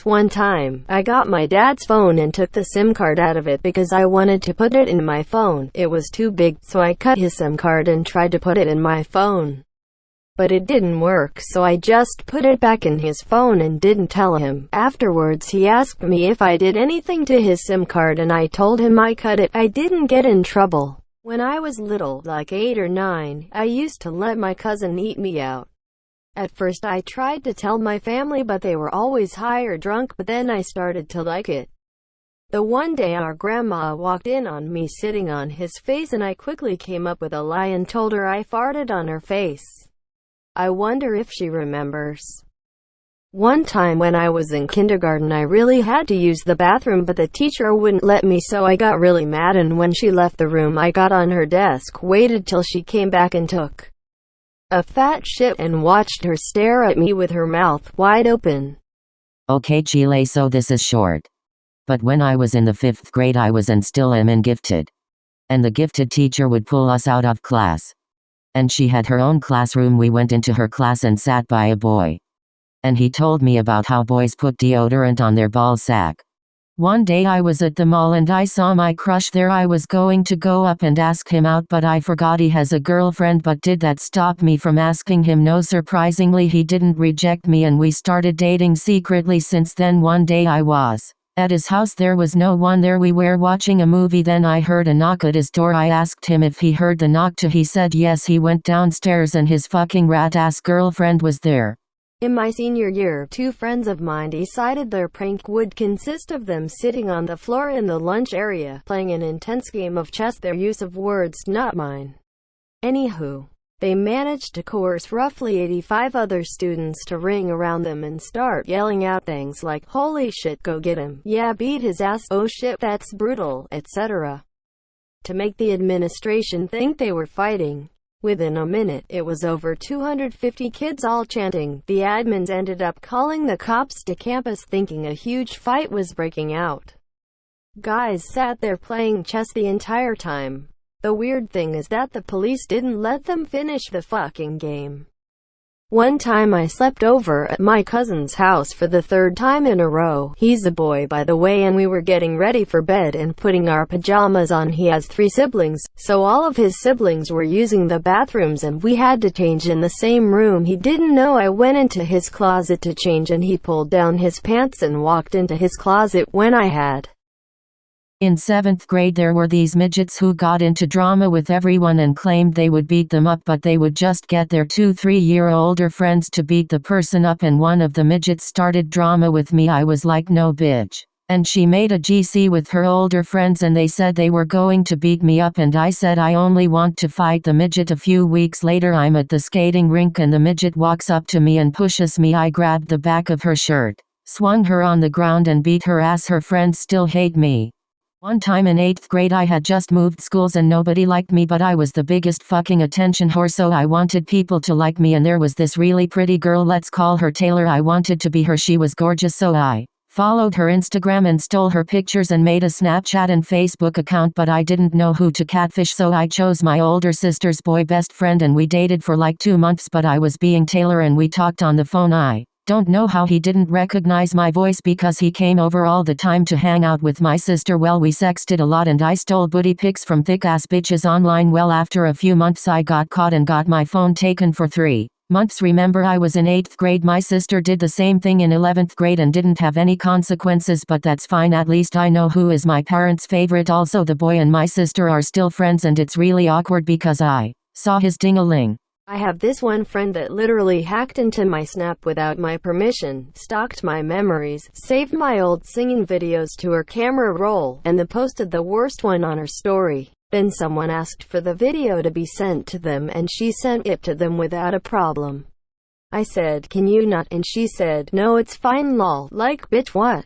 One time, I got my dad's phone and took the SIM card out of it because I wanted to put it in my phone. It was too big, so I cut his SIM card and tried to put it in my phone. But it didn't work, so I just put it back in his phone and didn't tell him. Afterwards he asked me if I did anything to his SIM card and I told him I cut it. I didn't get in trouble. When I was little, like 8 or 9, I used to let my cousin eat me out. At first I tried to tell my family, but they were always high or drunk, but then I started to like it. The one day our grandma walked in on me sitting on his face and I quickly came up with a lie and told her I farted on her face. I wonder if she remembers. One time when I was in kindergarten I really had to use the bathroom, but the teacher wouldn't let me, so I got really mad, and when she left the room I got on her desk, waited till she came back and took a fat shit and watched her stare at me with her mouth wide open. Okay Chile, so this is short. But when I was in the 5th grade I was and still am in gifted. And the gifted teacher would pull us out of class. And she had her own classroom. We went into her class and sat by a boy. And he told me about how boys put deodorant on their ball sack. One day I was at the mall and I saw my crush there. I was going to go up and ask him out, but I forgot he has a girlfriend. But did that stop me from asking him? No, surprisingly he didn't reject me and we started dating secretly. Since then, one day I was at his house. There was no one there. We were watching a movie. Then I heard a knock at his door. I asked him if he heard the knock too. He said yes. He went downstairs and his fucking rat-ass girlfriend was there. In my senior year, 2 friends of mine decided their prank would consist of them sitting on the floor in the lunch area, playing an intense game of chess. Their use of words, not mine. Anywho, they managed to coerce roughly 85 other students to ring around them and start yelling out things like, "Holy shit, go get him," "Yeah, beat his ass," "Oh shit, that's brutal," etc. to make the administration think they were fighting. Within a minute, it was over 250 kids all chanting. The admins ended up calling the cops to campus thinking a huge fight was breaking out. Guys sat there playing chess the entire time. The weird thing is that the police didn't let them finish the fucking game. One time I slept over at my cousin's house for the 3rd time in a row. He's a boy, by the way, and we were getting ready for bed and putting our pajamas on. He has 3 siblings, so all of his siblings were using the bathrooms and we had to change in the same room. He didn't know I went into his closet to change and he pulled down his pants and walked into his closet when I had. In 7th grade there were these midgets who got into drama with everyone and claimed they would beat them up, but they would just get their 2-3 year older friends to beat the person up, and one of the midgets started drama with me. I was like, no bitch. And she made a GC with her older friends and they said they were going to beat me up and I said I only want to fight the midget. A few weeks later I'm at the skating rink and the midget walks up to me and pushes me. I grabbed the back of her shirt, swung her on the ground and beat her ass. Her friends still hate me. One time in 8th grade I had just moved schools and nobody liked me, but I was the biggest fucking attention whore, so I wanted people to like me, and there was this really pretty girl, let's call her Taylor. I wanted to be her. She was gorgeous, so I followed her Instagram and stole her pictures and made a Snapchat and Facebook account, but I didn't know who to catfish, so I chose my older sister's boy best friend and we dated for like 2 months, but I was being Taylor and we talked on the phone. I don't know how he didn't recognize my voice because he came over all the time to hang out with my sister. Well, we sexted a lot and I stole booty pics from thick ass bitches online. Well, after a few months I got caught and got my phone taken for 3 months. Remember, I was in 8th grade. My sister did the same thing in 11th grade and didn't have any consequences, but that's fine. At least I know who is my parents' favorite. Also, the boy and my sister are still friends and it's really awkward because I saw his ding-a-ling. I have this one friend that literally hacked into my Snap without my permission, stalked my memories, saved my old singing videos to her camera roll, and then posted the worst one on her story. Then someone asked for the video to be sent to them and she sent it to them without a problem. I said, "Can you not?" And she said, "No, it's fine lol." Like, bitch, what?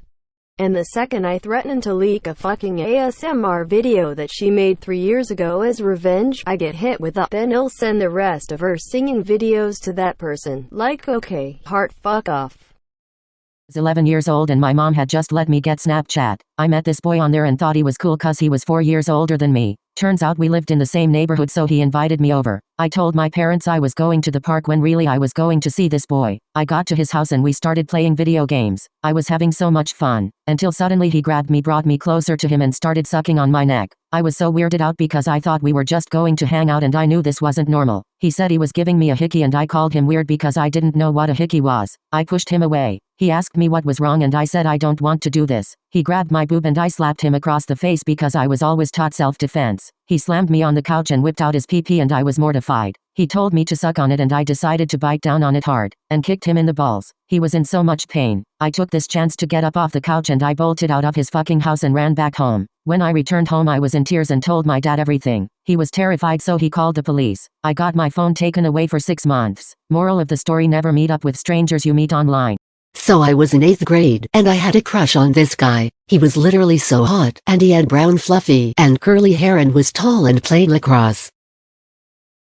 And the second I threatened to leak a fucking ASMR video that she made 3 years ago as revenge, I get hit with a, then I'll send the rest of her singing videos to that person. Like, okay, heart, fuck off. I was 11 years old and my mom had just let me get Snapchat. I met this boy on there and thought he was cool cause he was 4 years older than me. Turns out we lived in the same neighborhood, so he invited me over. I told my parents I was going to the park when really I was going to see this boy. I got to his house and we started playing video games. I was having so much fun, until suddenly he grabbed me, brought me closer to him and started sucking on my neck. I was so weirded out because I thought we were just going to hang out and I knew this wasn't normal. He said he was giving me a hickey and I called him weird because I didn't know what a hickey was. I pushed him away. He asked me what was wrong and I said I don't want to do this. He grabbed my boob and I slapped him across the face because I was always taught self-defense. He slammed me on the couch and whipped out his pee-pee and I was mortified. He told me to suck on it and I decided to bite down on it hard, and kicked him in the balls. He was in so much pain. I took this chance to get up off the couch and I bolted out of his fucking house and ran back home. When I returned home I was in tears and told my dad everything. He was terrified so he called the police. I got my phone taken away for 6 months. Moral of the story: never meet up with strangers you meet online. So I was in 8th grade and I had a crush on this guy. He was literally so hot and he had brown fluffy and curly hair and was tall and played lacrosse.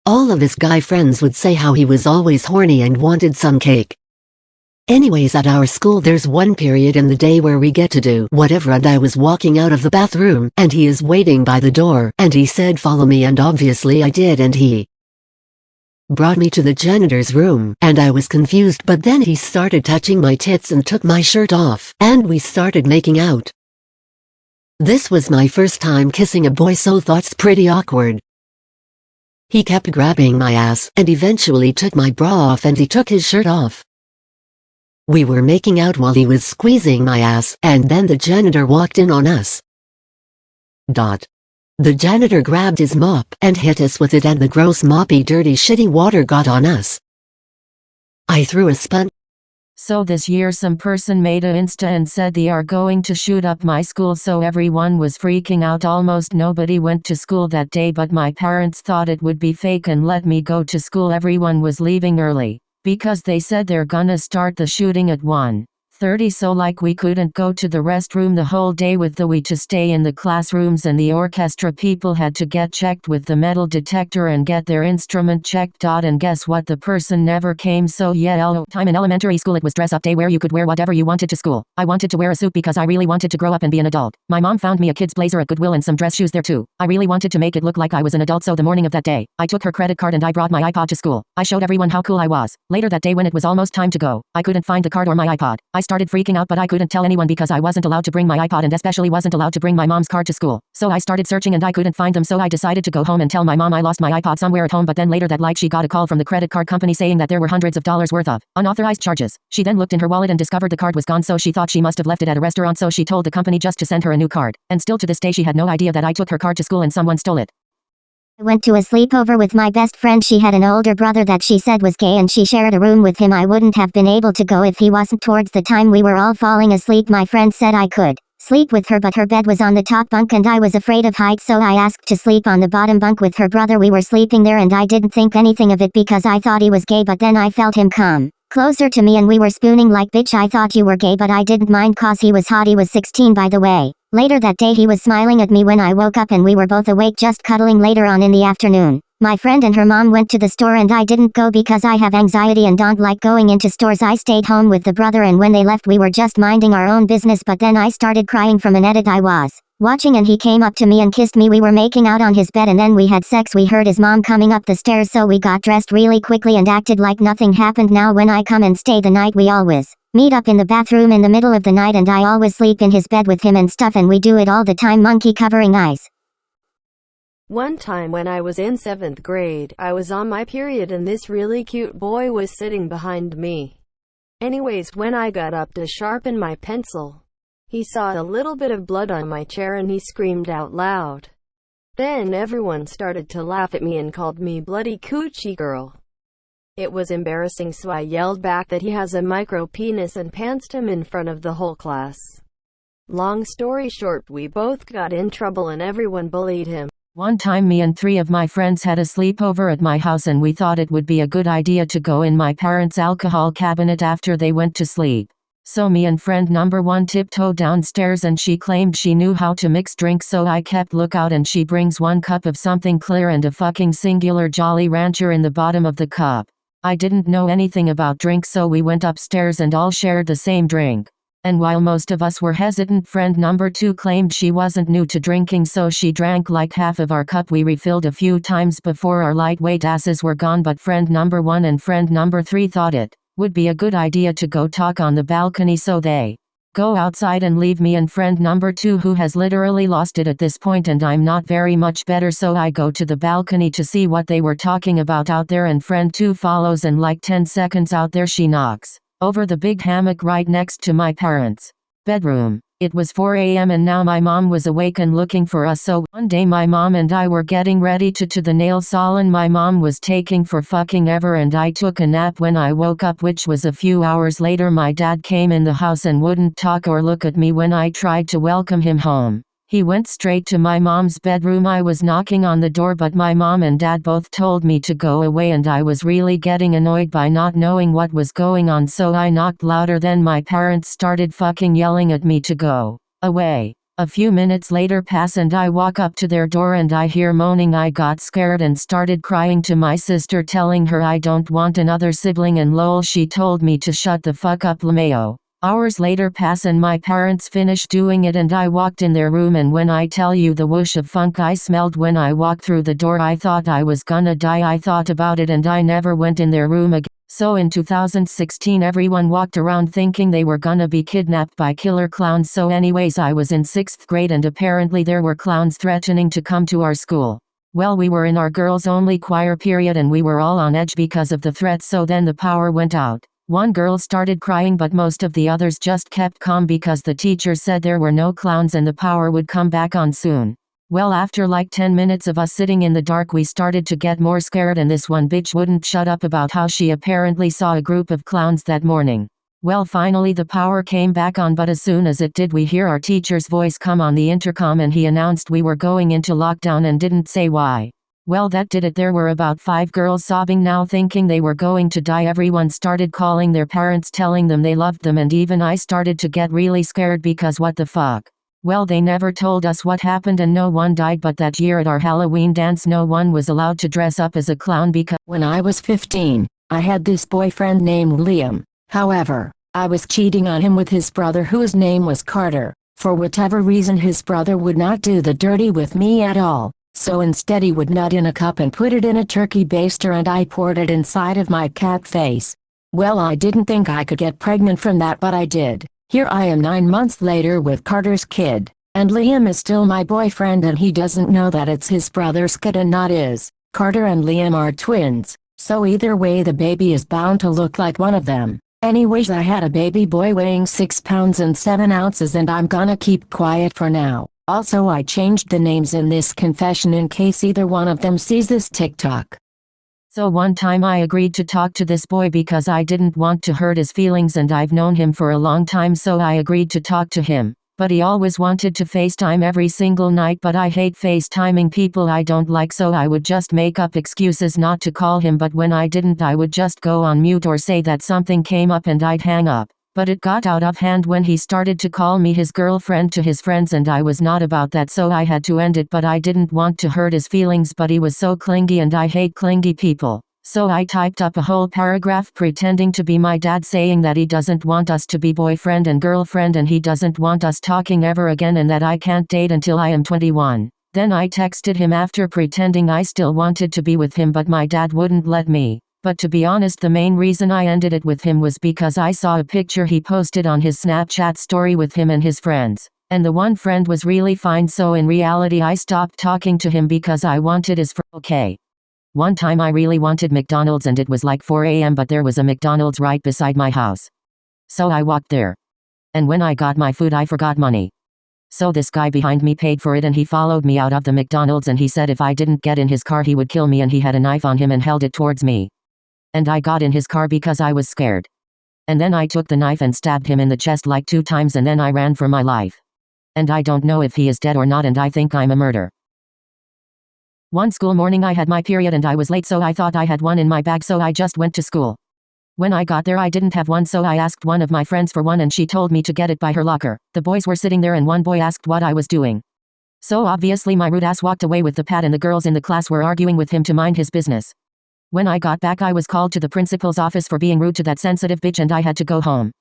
All of his guy friends would say how he was always horny and wanted some cake. Anyways, at our school there's one period in the day where we get to do whatever, and I was walking out of the bathroom and he is waiting by the door and he said follow me, and obviously I did, and he brought me to the janitor's room and I was confused, but then he started touching my tits and took my shirt off and we started making out. This was my first time kissing a boy, so thought's pretty awkward. He kept grabbing my ass and eventually took my bra off and he took his shirt off. We were making out while he was squeezing my ass and then the janitor walked in on us. The janitor grabbed his mop and hit us with it and the gross moppy dirty shitty water got on us. I threw a sponge. So this year some person made a Insta and said they are going to shoot up my school, so everyone was freaking out. Almost nobody went to school that day, but my parents thought it would be fake and let me go to school. Everyone was leaving early because they said they're gonna start the shooting at 1:30, so like we couldn't go to the restroom the whole day with the we to stay in the classrooms, and the orchestra people had to get checked with the metal detector and get their instrument checked. And guess what, the person never came. So yeah, time in elementary school it was dress up day where you could wear whatever you wanted to school. I wanted to wear a suit because I really wanted to grow up and be an adult. My mom found me a kid's blazer at Goodwill and some dress shoes there too. I really wanted to make it look like I was an adult, so the morning of that day, I took her credit card and I brought my iPod to school. I showed everyone how cool I was. Later that day when it was almost time to go, I couldn't find the card or my iPod. I started freaking out, but I couldn't tell anyone because I wasn't allowed to bring my iPod and especially wasn't allowed to bring my mom's card to school. So I started searching and I couldn't find them, so I decided to go home and tell my mom I lost my iPod somewhere at home. But then later that night she got a call from the credit card company saying that there were hundreds of dollars worth of unauthorized charges. She then looked in her wallet and discovered the card was gone, so she thought she must have left it at a restaurant, so she told the company just to send her a new card. And still to this day she had no idea that I took her card to school and someone stole it. I went to a sleepover with my best friend. She had an older brother that she said was gay and she shared a room with him. I wouldn't have been able to go if he wasn't. Towards the time we were all falling asleep, my friend said I could sleep with her, but her bed was on the top bunk and I was afraid of heights, so I asked to sleep on the bottom bunk with her brother. We were sleeping there and I didn't think anything of it because I thought he was gay, but then I felt him come closer to me and we were spooning like, bitch, I thought you were gay, but I didn't mind cause he was hot. He was 16 by the way. Later that day he was smiling at me when I woke up and we were both awake just cuddling. Later on in the afternoon, my friend and her mom went to the store and I didn't go because I have anxiety and don't like going into stores. I stayed home with the brother and when they left we were just minding our own business, but then I started crying from an edit I was watching and he came up to me and kissed me. We were making out on his bed and then we had sex. We heard his mom coming up the stairs, so we got dressed really quickly and acted like nothing happened. Now when I come and stay the night we always meet up in the bathroom in the middle of the night and I always sleep in his bed with him and stuff, and we do it all the time. Monkey covering eyes. One time when I was in 7th grade, I was on my period and this really cute boy was sitting behind me. Anyways, when I got up to sharpen my pencil, he saw a little bit of blood on my chair and he screamed out loud. Then everyone started to laugh at me and called me bloody coochie girl. It was embarrassing, so I yelled back that he has a micro penis and pantsed him in front of the whole class. Long story short, we both got in trouble and everyone bullied him. One time me and 3 of my friends had a sleepover at my house and we thought it would be a good idea to go in my parents' alcohol cabinet after they went to sleep. So me and friend number 1 tiptoed downstairs and she claimed she knew how to mix drinks, so I kept lookout and she brings 1 cup of something clear and a fucking singular Jolly Rancher in the bottom of the cup. I didn't know anything about drinks, so we went upstairs and all shared the same drink. And while most of us were hesitant, friend number 2 claimed she wasn't new to drinking, so she drank like half of our cup. We refilled a few times before our lightweight asses were gone, but friend number 1 and friend number 3 thought it would be a good idea to go talk on the balcony, so they go outside and leave me and friend number 2, who has literally lost it at this point, and I'm not very much better, so I go to the balcony to see what they were talking about out there, and friend 2 follows, and like 10 seconds out there she knocks over the big hammock right next to my parents' bedroom. It was 4 a.m. and now my mom was awake and looking for us, so one day my mom and I were getting ready to the nail salon. My mom was taking for fucking ever and I took a nap when I woke up, which was a few hours later. My dad came in the house and wouldn't talk or look at me when I tried to welcome him home. He went straight to my mom's bedroom. I was knocking on the door, but my mom and dad both told me to go away, and I was really getting annoyed by not knowing what was going on, so I knocked louder. Then my parents started fucking yelling at me to go away. A few minutes later pass and I walk up to their door and I hear moaning. I got scared and started crying to my sister, telling her I don't want another sibling, and lol, she told me to shut the fuck up, LMAO. Hours later pass and my parents finished doing it and I walked in their room, and when I tell you the whoosh of funk I smelled when I walked through the door, I thought I was gonna die. I thought about it and I never went in their room again. So in 2016 everyone walked around thinking they were gonna be kidnapped by killer clowns. So anyways, I was in 6th grade and apparently there were clowns threatening to come to our school. Well, we were in our girls only choir period and we were all on edge because of the threats, so then the power went out. One girl started crying, but most of the others just kept calm because the teacher said there were no clowns and the power would come back on soon. Well, after like 10 minutes of us sitting in the dark, we started to get more scared, and this one bitch wouldn't shut up about how she apparently saw a group of clowns that morning. Well, finally the power came back on, but as soon as it did, we hear our teacher's voice come on the intercom and he announced we were going into lockdown and didn't say why. Well, that did it. There were about 5 girls sobbing now, thinking they were going to die. Everyone started calling their parents, telling them they loved them, and even I started to get really scared because what the fuck? Well, they never told us what happened and no one died, but that year at our Halloween dance no one was allowed to dress up as a clown because when I was 15, I had this boyfriend named Liam. However, I was cheating on him with his brother whose name was Carter. For whatever reason his brother would not do the dirty with me at all. So instead he would nut in a cup and put it in a turkey baster and I poured it inside of my cat face. Well, I didn't think I could get pregnant from that, but I did. Here I am 9 months later with Carter's kid, and Liam is still my boyfriend and he doesn't know that it's his brother's kid and not his. Carter and Liam are twins, so either way the baby is bound to look like one of them. Anyways, I had a baby boy weighing 6 pounds and 7 ounces and I'm gonna keep quiet for now. Also, I changed the names in this confession in case either one of them sees this TikTok. So one time I agreed to talk to this boy because I didn't want to hurt his feelings, and I've known him for a long time, so I agreed to talk to him. But he always wanted to FaceTime every single night, but I hate FaceTiming people I don't like, so I would just make up excuses not to call him, but when I didn't I would just go on mute or say that something came up and I'd hang up. But it got out of hand when he started to call me his girlfriend to his friends, and I was not about that, so I had to end it. But I didn't want to hurt his feelings, but he was so clingy and I hate clingy people. So I typed up a whole paragraph pretending to be my dad, saying that he doesn't want us to be boyfriend and girlfriend and he doesn't want us talking ever again and that I can't date until I am 21. Then I texted him after pretending I still wanted to be with him, but my dad wouldn't let me. But to be honest, the main reason I ended it with him was because I saw a picture he posted on his Snapchat story with him and his friends. And the one friend was really fine, so in reality I stopped talking to him because I wanted his okay. One time I really wanted McDonald's and it was like 4 a.m. but there was a McDonald's right beside my house. So I walked there. And when I got my food I forgot money. So this guy behind me paid for it and he followed me out of the McDonald's and he said if I didn't get in his car he would kill me, and he had a knife on him and held it towards me. And I got in his car because I was scared. And then I took the knife and stabbed him in the chest like 2 times and then I ran for my life. And I don't know if he is dead or not, and I think I'm a murderer. One school morning I had my period and I was late, so I thought I had one in my bag, so I just went to school. When I got there I didn't have one, so I asked one of my friends for one and she told me to get it by her locker. The boys were sitting there and one boy asked what I was doing. So obviously my rude ass walked away with the pad and the girls in the class were arguing with him to mind his business. When I got back I was called to the principal's office for being rude to that sensitive bitch and I had to go home.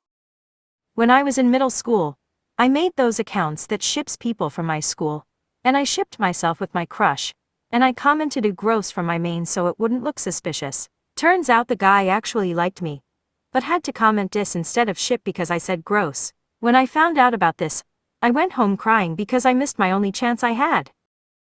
When I was in middle school, I made those accounts that ships people from my school, and I shipped myself with my crush, and I commented a gross from my main so it wouldn't look suspicious. Turns out the guy actually liked me, but had to comment dis instead of ship because I said gross. When I found out about this, I went home crying because I missed my only chance I had.